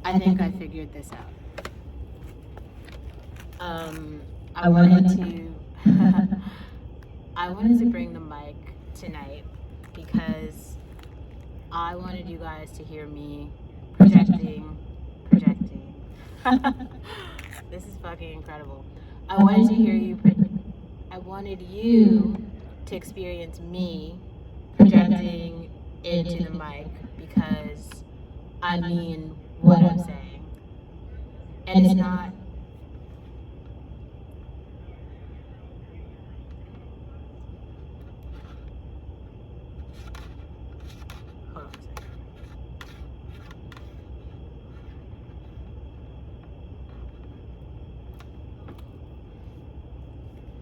I think I figured this out. I wanted to I wanted to bring the mic tonight because I wanted you guys to hear me projecting. This is fucking incredible. I wanted to hear you. I wanted you to experience me projecting into the mic because I mean what I'm saying, and it's not. Hold on a second.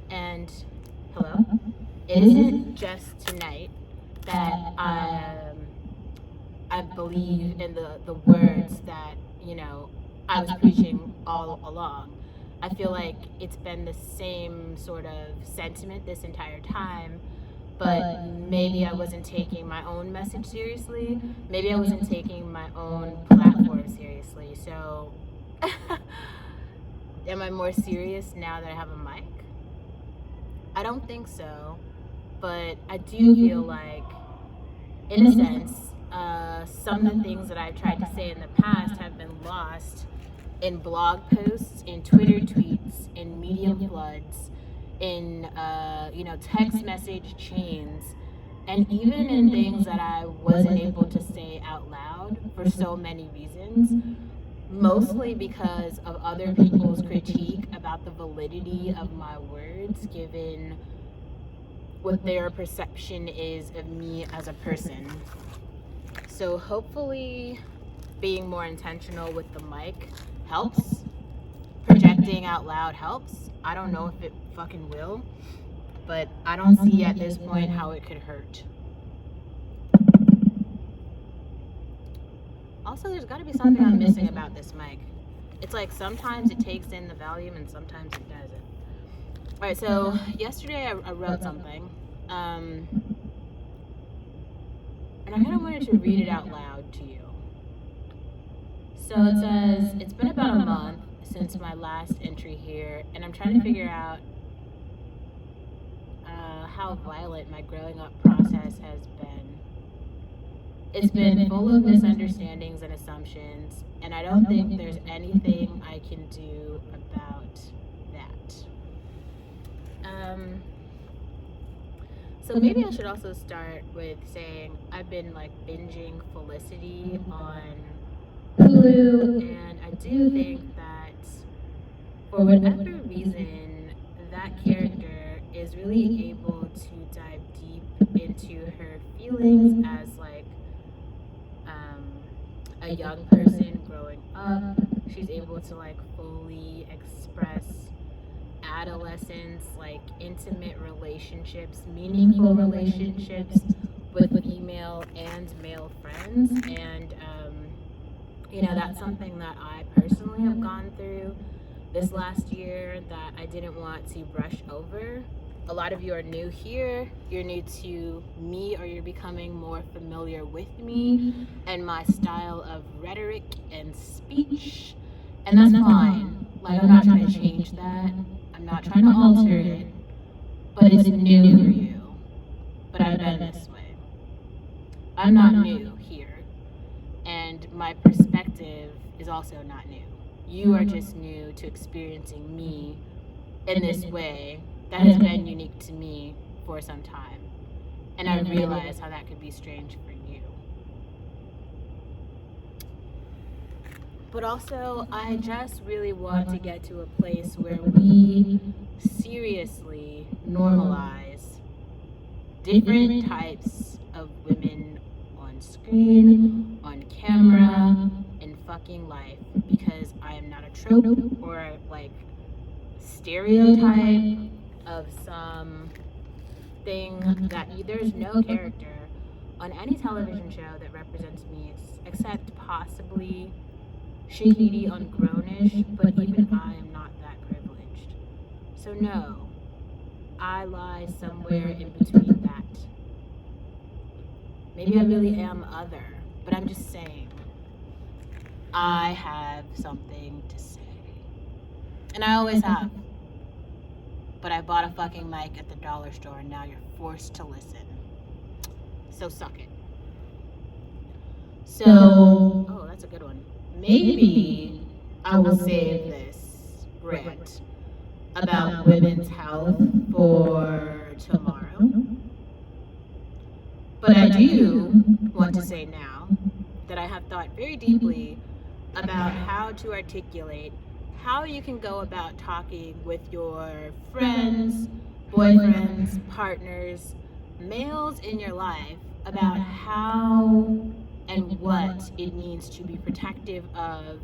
And hello. It isn't just tonight that I believe in the words that I was preaching all along. I feel like it's been the same sort of sentiment this entire time, but maybe I wasn't taking my own message seriously. Maybe I wasn't taking my own platform seriously. So, am I more serious now that I have a mic? I don't think so, but I do feel like, in a sense, some of the things that I've tried to say in the past have been lost in blog posts, in Twitter tweets, in medium floods, in text message chains, and even in things that I wasn't able to say out loud for so many reasons, mostly because of other people's critique about the validity of my words, given what their perception is of me as a person. So hopefully being more intentional with the mic helps. Projecting out loud helps. I don't know if it fucking will, but I don't see at this point how it could hurt. Also, there's got to be something I'm missing about this mic. It's like sometimes it takes in the volume and sometimes it doesn't. Alright, so yesterday I wrote something. And I kind of wanted to read it out loud to you. So it says, it's been about a month since my last entry here, and I'm trying to figure out how violent my growing up process has been. It's been full of misunderstandings and assumptions, and I don't think there's anything I can do about that. So maybe I should also start with saying I've been like binging Felicity on Hulu, and I do think that for whatever reason, that character is really able to dive deep into her feelings as like a young person growing up. She's able to like fully express adolescence, like intimate relationships, meaningful relationships with female and male friends, and that's something that I personally have gone through this last year that I didn't want to brush over. A lot of you are new here, you're new to me, or you're becoming more familiar with me and my style of rhetoric and speech, and that's fine. Like, I'm not trying to change that, I'm not trying to alter it, but it's new for you. But I've been this way. I'm not new here, and my perspective is also not new. You are just new to experiencing me in this way that has been unique to me for some time. And I realize how that could be strange for you. But also, I just really want to get to a place where we seriously normalize different types of women on screen, on camera, in fucking life, because I am not a trope or like stereotype of some thing that there's no character on any television show that represents me except possibly Shahidi on Grownish, but even I am not that privileged. So no, I lie somewhere in between that. Maybe I really am other, but I'm just saying. I have something to say. And I always have. But I bought a fucking mic at the dollar store and now you're forced to listen. So suck it. So, oh, that's a good one. Maybe I will save this rant about women's health for tomorrow. But I do want to say now that I have thought very deeply about how to articulate how you can go about talking with your friends, boyfriends, partners, males in your life about how and what it means to be protective of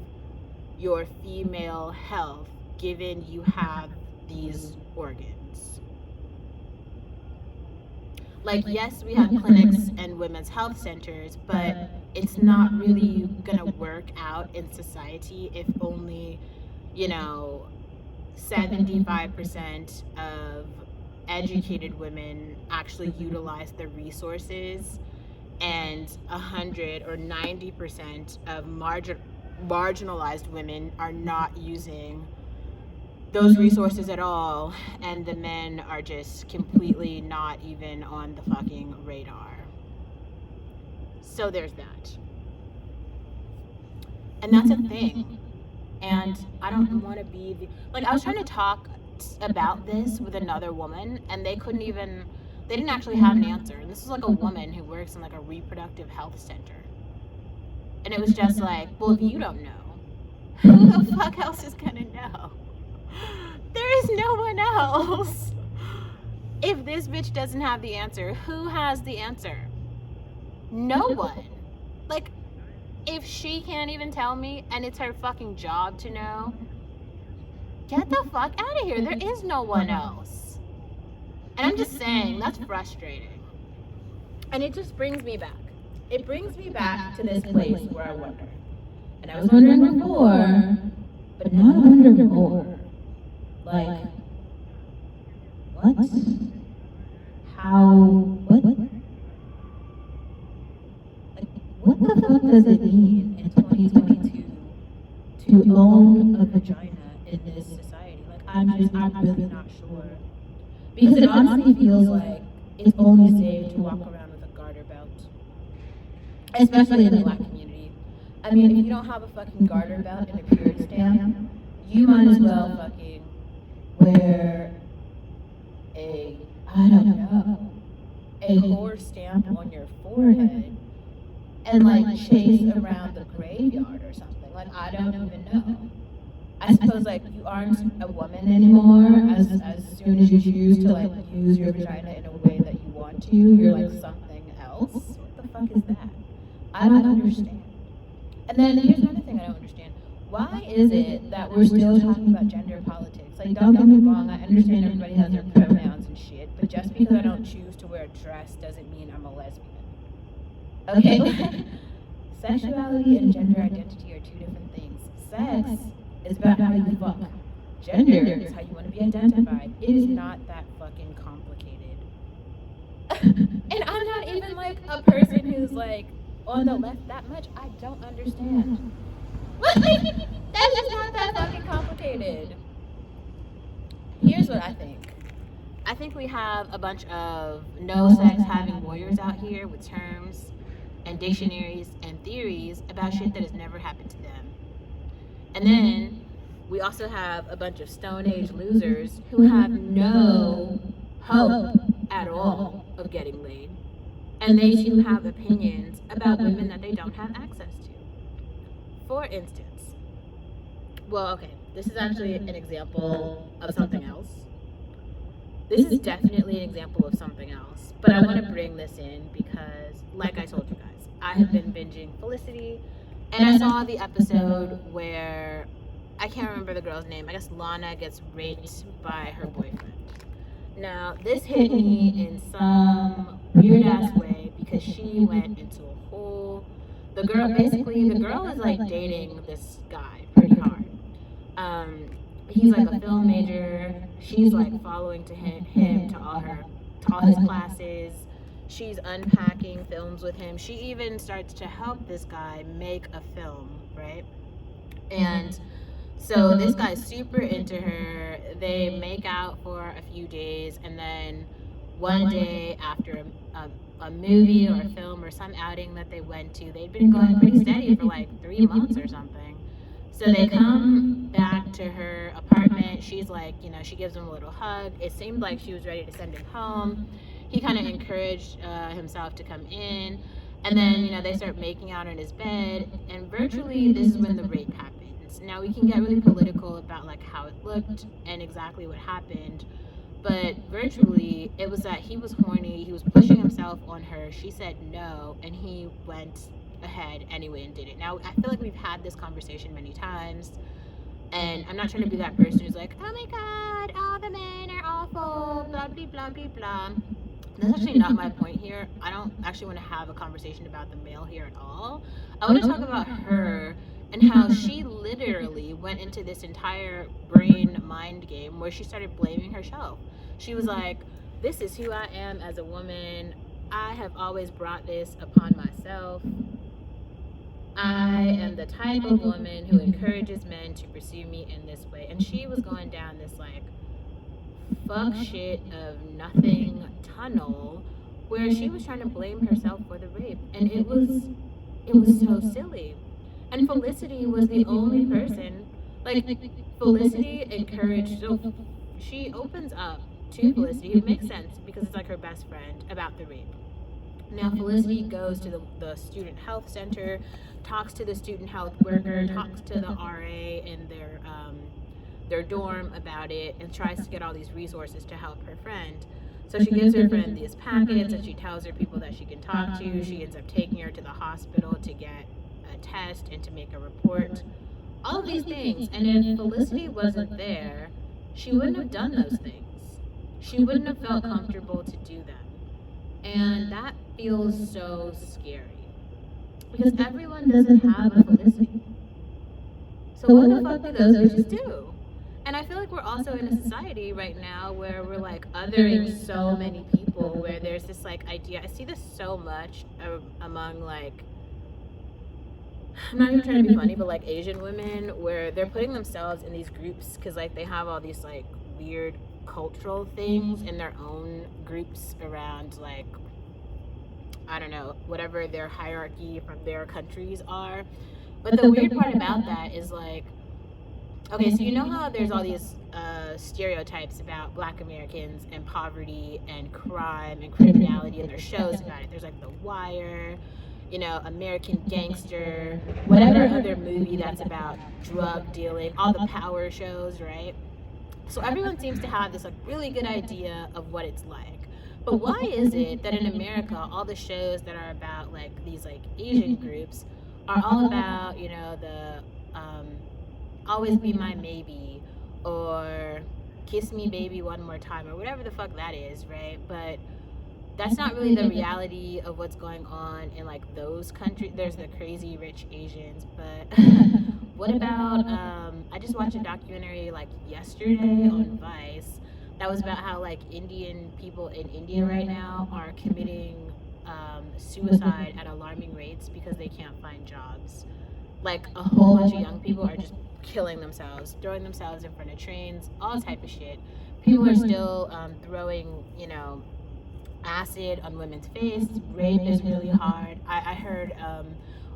your female health given you have these organs. Like, yes, we have clinics and women's health centers, but it's not really gonna work out in society if only, 75% of educated women actually utilize the resources, and 100 or 90% of marginalized women are not using those resources at all, and the men are just completely not even on the fucking radar. So there's that. And that's a thing. And I don't want to be I was trying to talk about this with another woman, and they didn't actually have an answer. And this is like a woman who works in like a reproductive health center. And it was just like, well, if you don't know, who the fuck else is gonna know? There is no one else. If this bitch doesn't have the answer, who has the answer? No one. Like, if she can't even tell me and it's her fucking job to know, get the fuck out of here. There is no one else. And I'm just saying, that's frustrating. And it just brings me back. It brings me back to this place where I wonder. And I was wondering before, but now I wonder more. Like, what? How? What? Like, what the fuck does it mean in 2022 to own a vagina in this society? Like, I'm really not sure. Because it honestly feels like it's only safe to walk around with a garter belt. Especially in the Black community. I mean, if you don't have a fucking garter belt and a period stamp, you might as well fucking wear a whore stamp on your forehead and like chase around the graveyard or something. Like, I don't even know. I suppose like you aren't a woman anymore as soon as you choose to like use your vagina in a way that you want to. You're like something else. What the fuck is that? I don't understand. And then here's another thing I don't understand. Why is it that we're still talking about gender politics? Like, don't get me wrong, I understand everybody has their pronouns and shit, but just because I don't choose to wear a dress doesn't mean I'm a lesbian. Okay? Sexuality and gender identity are two different things. Sex is about how you fuck. Gender is how you want to be identified. It is not that fucking complicated. And I'm not even like a person who's like on the left that much. I don't understand. Like, that's just not that fucking complicated. Here's what I think. I think we have a bunch of no-sex-having warriors out here with terms and dictionaries and theories about shit that has never happened to them. And then we also have a bunch of Stone Age losers who have no hope at all of getting laid. And they too have opinions about women that they don't have access to. For instance, this is actually an example of something else. This is definitely an example of something else, but I want to bring this in because, like I told you guys, I have been binging Felicity, and I saw the episode where, I can't remember the girl's name, I guess Lana gets raped by her boyfriend. Now, this hit me in some weird ass way because she went into a whole, the girl is like dating this guy pretty hard. He's like a film major. She's like following him to all his classes. she's unpacking films with him. She even starts to help this guy make a film, right? And so this guy's super into her. They make out for a few days, and then one day after a movie or a film or some outing that they went to, they'd been going pretty steady for like 3 months or something. So they come back to her apartment. She's like, she gives him a little hug. It seemed like she was ready to send him home. He kind of encouraged himself to come in. And then, they start making out in his bed. And virtually, this is when the rape happens. Now, we can get really political about like how it looked and exactly what happened. But virtually, it was that he was horny. He was pushing himself on her. She said no. And he went ahead anyway and did it. Now, I feel like we've had this conversation many times. And I'm not trying to be that person who's like, oh my God, all the men are awful, blah, blah, blah, blah, blah. That's actually not my point here. I don't actually want to have a conversation about the male here at all. I want to talk about her and how she literally went into this entire brain mind game where she started blaming herself. She was like, this is who I am as a woman. I have always brought this upon myself. I am the type of woman who encourages men to pursue me in this way. And she was going down this like fuck shit of nothing tunnel where she was trying to blame herself for the rape. And it was so silly. And Felicity was the only person, like Felicity encouraged, so she opens up to Felicity, who makes sense because it's like her best friend, about the rape. Now Felicity goes to the student health center, talks to the student health worker, talks to the RA in their dorm about it, and tries to get all these resources to help her friend. So she gives her friend these packets, and she tells her people that she can talk to. She ends up taking her to the hospital to get a test and to make a report. All of these things. And if Felicity wasn't there, she wouldn't have done those things. She wouldn't have felt comfortable to do them. And that feels so scary. Because everyone doesn't have a Felicity. So what the fuck do those bitches do? And I feel like we're also in a society right now where we're like othering so many people, where there's this like idea. I see this so much among like, I'm not even trying to be funny, but like Asian women, where they're putting themselves in these groups because like they have all these like weird cultural things in their own groups around like, I don't know, whatever their hierarchy from their countries are. But the weird part about that is like, okay, so you know how there's all these stereotypes about Black Americans and poverty and crime and criminality, and there's shows about it. There's like The Wire, American Gangster, whatever other movie that's about drug dealing, all the power shows, right? So everyone seems to have this like really good idea of what it's like. But why is it that in America, all the shows that are about like these like Asian groups are all about, the Always Be My Maybe, or Kiss Me Baby One More Time, or whatever the fuck that is, right? But that's not really the reality of what's going on in like those countries. There's the crazy rich Asians, but what about I just watched a documentary like yesterday on Vice that was about how like Indian people in India right now are committing suicide at alarming rates because they can't find jobs. Like a whole bunch of young people are just killing themselves, throwing themselves in front of trains, all type of shit. People are still throwing, acid on women's face. Rape is really hard. I heard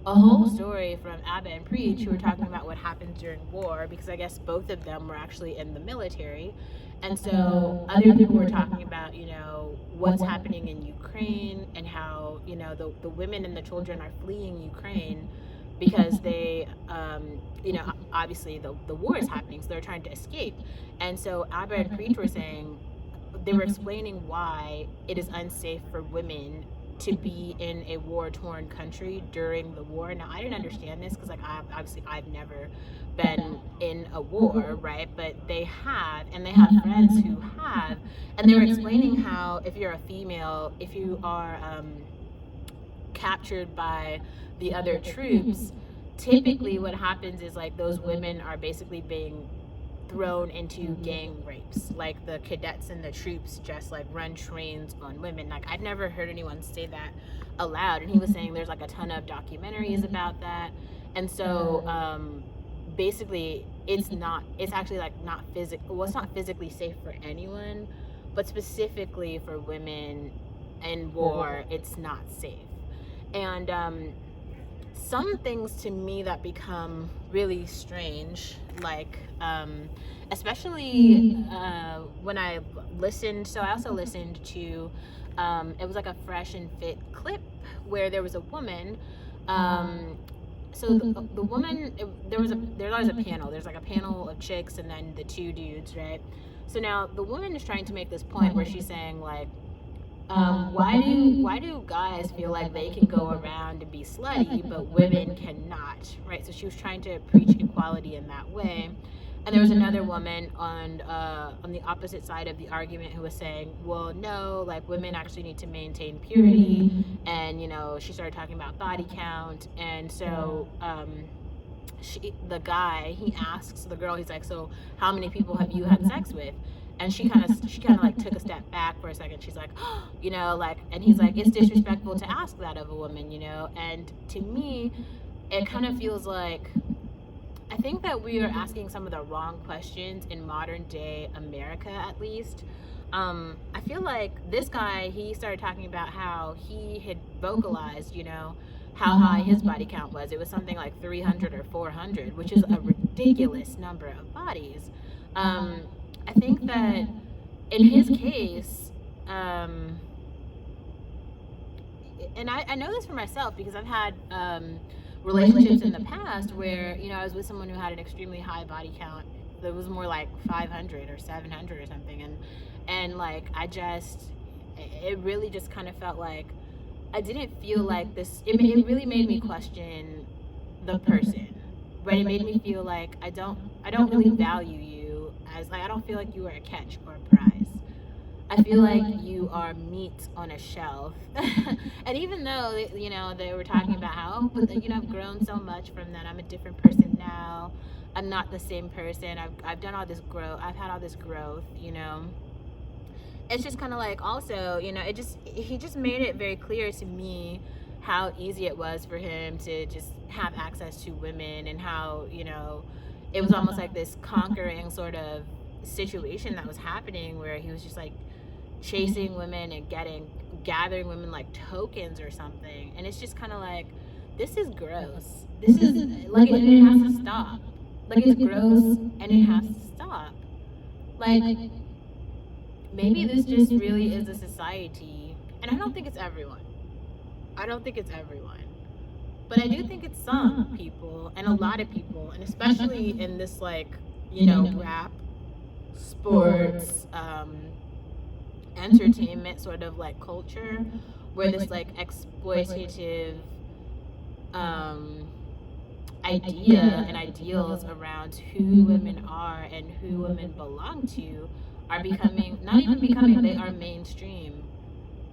a whole story from Abba and Preach, who were talking about what happened during war, because I guess both of them were actually in the military. And so other people were talking about, what's happening in Ukraine and how, the women and the children are fleeing Ukraine because they, obviously the war is happening, so they're trying to escape. And so Abba and Preach were saying, they were explaining why it is unsafe for women to be in a war-torn country during the war. Now, I didn't understand this because, like, I've never been in a war, right? But they have, and they have friends who have, and they were explaining how if you're a female, if you are captured by the other troops, typically what happens is like those women are basically being thrown into gang rapes. Like the cadets and the troops just like run trains on women. Like I'd never heard anyone say that aloud. And he was saying there's like a ton of documentaries about that. And so basically it's actually like not physical, well, it's not physically safe for anyone, but specifically for women in war, it's not safe. And some things to me that become really strange, like especially when I listened. So I also listened to it was like a Fresh and Fit clip where there was a woman. So the woman, there's always a panel. There's like a panel of chicks and then the two dudes, right? So now the woman is trying to make this point where she's saying like, why do guys feel like they can go around and be slutty but women cannot, right? So she was trying to preach equality in that way. And there was another woman on the opposite side of the argument who was saying, well, no, like women actually need to maintain purity. And she started talking about body count. And so the guy, he asks the girl, he's like, so how many people have you had sex with? And she kind of like took a step back for a second. She's like, like, and he's like, it's disrespectful to ask that of a woman, And to me, it kind of feels like, I think that we are asking some of the wrong questions in modern day America, at least. I feel like this guy, he started talking about how he had vocalized, how high his body count was. It was something like 300 or 400, which is a ridiculous number of bodies. I think that in his case, and I know this for myself because I've had relationships in the past where, I was with someone who had an extremely high body count. That was more like 500 or 700 or something. And like, it really just kind of felt like I didn't feel like this. It really made me question the person, right? It made me feel like I don't really value you as, like, I don't feel like you are a catch or a prize. I feel like you are meat on a shelf. And even though, they were talking about how, but I've grown so much from that. I'm a different person now. I'm not the same person. I've done all this growth. I've had all this growth, It's just kind of like, also, he just made it very clear to me how easy it was for him to just have access to women, and how, it was almost like this conquering sort of situation that was happening where he was just like chasing women and gathering women like tokens or something. And it's just kind of like, this is gross. This is like, and it has to stop. Like, it's gross and it has to stop. Like, maybe this just really is a society, and I don't think it's everyone. But I do think it's some people, and a lot of people, and especially in this, like, rap, sports, entertainment sort of like culture, where this like exploitative idea and ideals around who women are and who women belong to are becoming, not even becoming, they are mainstream.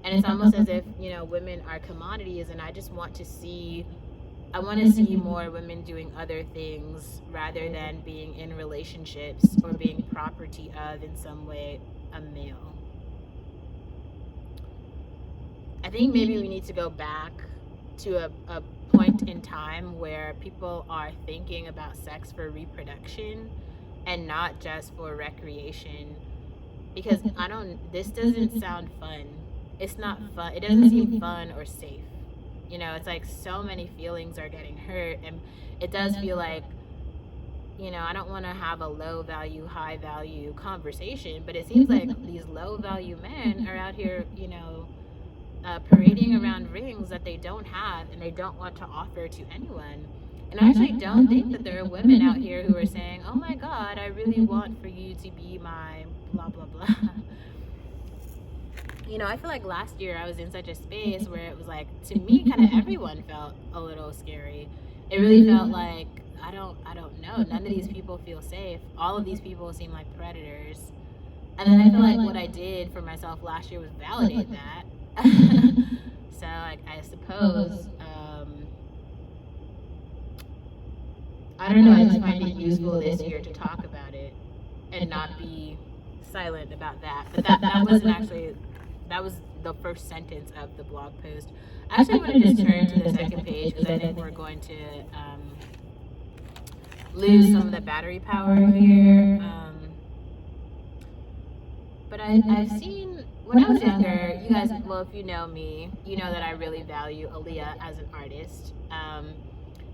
And it's almost as if, women are commodities, and I want to see more women doing other things rather than being in relationships or being property of, in some way, a male. I think maybe we need to go back to a point in time where people are thinking about sex for reproduction and not just for recreation. Because this doesn't sound fun. It's not fun. It doesn't seem fun or safe. It's like so many feelings are getting hurt, and it does feel like, I don't want to have a low value, high value conversation, but it seems like these low value men are out here, parading around rings that they don't have and they don't want to offer to anyone. And I actually don't think that there are women out here who are saying, oh my God, I really want for you to be my blah, blah, blah. I feel like last year I was in such a space where it was like, to me, kind of everyone felt a little scary. It really felt like, I don't know, none of these people feel safe. All of these people seem like predators. And then I feel like what I did for myself last year was validate that. So, like, I suppose, I don't know, I just find it useful this year to talk about it. should not be silent about that. But that wasn't actually, that was the first sentence of the blog post. I actually want to just turn to the second page because I think we're going to lose some of the battery power here. But I've seen, when I was younger, you guys, well, if you know me, you know that I really value Aaliyah as an artist.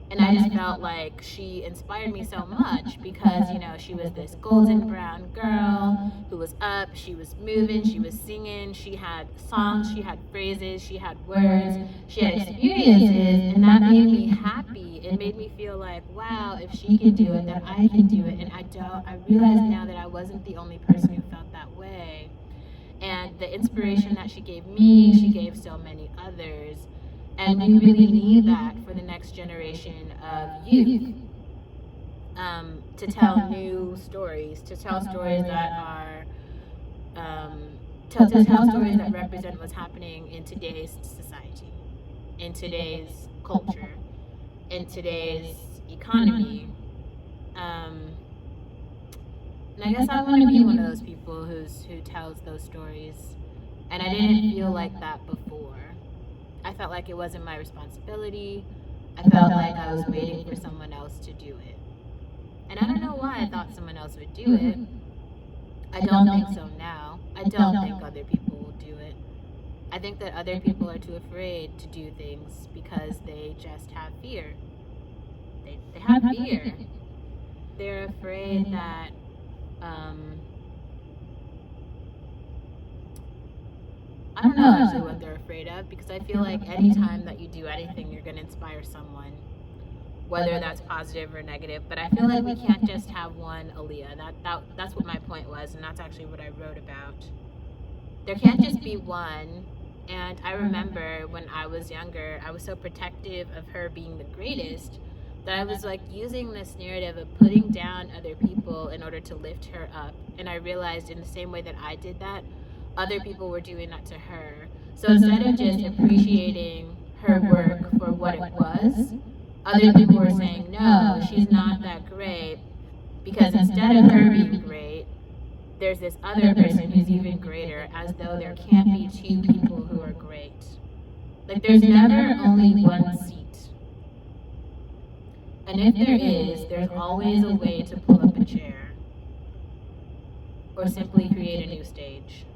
And I just felt like she inspired me so much because, you know, she was this golden brown girl who was up, she was moving, she was singing, she had songs, she had phrases, she had words, she had experiences, and that made me happy. It made me feel like, wow, if she can do it, then I can do it. And I realized now that I wasn't the only person who felt that way. And the inspiration that she gave me, she gave so many others. And we really need that for the next generation of youth, to tell new stories, to tell stories that are, to tell stories that represent what's happening in today's society, in today's culture, in today's economy. And I guess I want to be one of those people who tells those stories. And I didn't feel like that before. I felt like it wasn't my responsibility. I felt like I was waiting for someone else to do it. And I don't know why I thought someone else would do it. I don't think so now. I don't think other people will do it. I think that other people are too afraid to do things because they just have fear. They have fear. They're afraid that I don't know actually what they're afraid of, because I feel like anytime that you do anything, you're going to inspire someone, whether that's positive or negative. But I feel like we can't just have one Aaliyah. That's what my point was, and that's actually what I wrote about. There can't just be one. And I remember when I was younger, I was so protective of her being the greatest that I was like using this narrative of putting down other people in order to lift her up. And I realized in the same way that I did that, other people were doing that to her. So instead of just appreciating her work for what it was, other people were saying, no, she's not that great, because instead of her being great, there's this other person who's even greater, as though there can't be two people who are great. Like, there's never only one seat. And if there is, there's always a way to pull up a chair or simply create a new stage.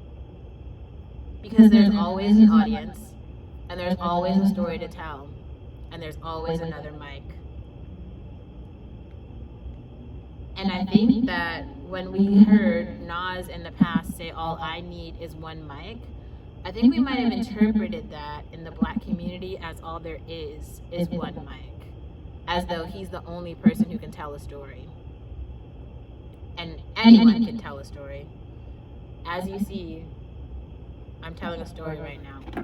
Because there's always an audience, and there's always a story to tell, and there's always another mic. And I think that when we heard Nas in the past say, all I need is one mic, I think we might have interpreted that in the Black community as all there is one mic, as though he's the only person who can tell a story. And anyone can tell a story. As you see, I'm telling a story right now.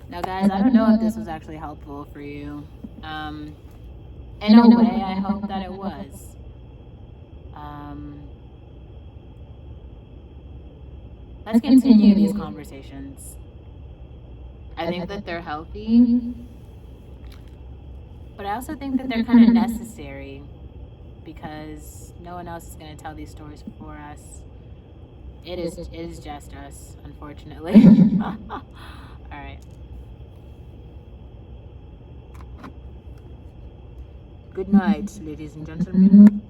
Now, guys, I don't know if this was actually helpful for you. In a way, I hope that it was. Let's continue these conversations. I think that they're healthy, but I also think that they're kind of necessary, because no one else is going to tell these stories for us. It is just us, unfortunately. All right. Good night, ladies and gentlemen.